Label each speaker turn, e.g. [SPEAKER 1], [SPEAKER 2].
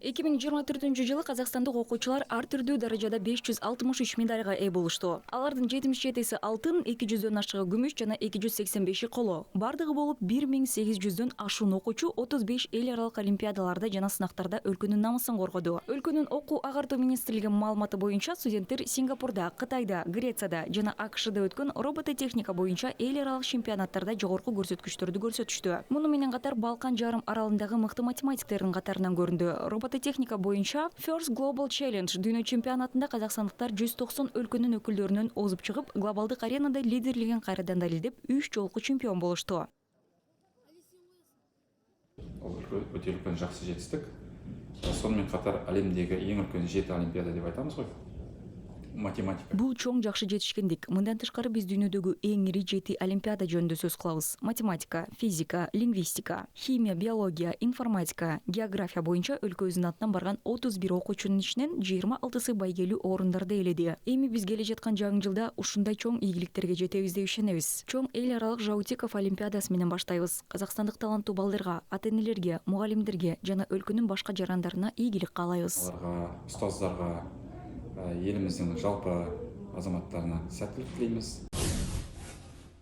[SPEAKER 1] 2024 жылы Казакстандык окуучулар ар түрдүү даражада 563 медальга ээ болушту. Алардын 77-си алтын, 200дөн ашыгы күмүш жана 285и коло. Бардыгы болуп 1800дөн ашуун окуучу 35 эл аралык олимпиадаларда жана сынактарда өлкөнүн намысын коргоду. Өлкөнүн окуу агартуу министрлиги маалыматы боюнча студенттер Сингапурда, Кытайда, Грецияда жана АКШда өткөн робототехника боюнча эл аралык чемпионаттарда жогорку көрсөткүчтөрдү көрсөтүштү. Муну менен катар Балкан жарым аралындагы мыкты математиктердин катарынан көрүндү. Робототехника боюнча First Global Challenge дүйнө чемпионатында казакстандыктар 190 өлкөнүн өкүлдөрүнөн озуп чыгып, глобалдык аренада лидерлигин кайрадан далилдеп, 3 жолку чемпион болушту.
[SPEAKER 2] Өтө үлкен жакшы жетистик. Сонымен қатар әлемдегі ең үлкен 7 олимпиада деп айтамыз ғой. Математика.
[SPEAKER 1] Бул чоң жакшы жетишкендик. Мындан тышкары биз дүйнөдөгү эң ири 7 олимпиада жөнүндө сөз кылабыз. Математика, физика, лингвистика, химия, биология, информатика, география боюнча өлкөбүздүн атынан барган 31 окуучунун ичинен 26сы байгелүү орундарды ээледи. Эми биз келе жаткан жаңы жылда ушундай чоң ийгиликтерге жетебиз деп ишенебиз. Чоң эл аралык Жаутиков олимпиадасы менен баштайбыз. Казакстандык таланттуу балдарга, ата-энелерге, мугалимдерге жана өлкөнүн башка жарандарына ийгилик каалайбыз.
[SPEAKER 2] Аларга, устаздарга, еліміздің жалпы азаматтарына сәттілік тілейміз.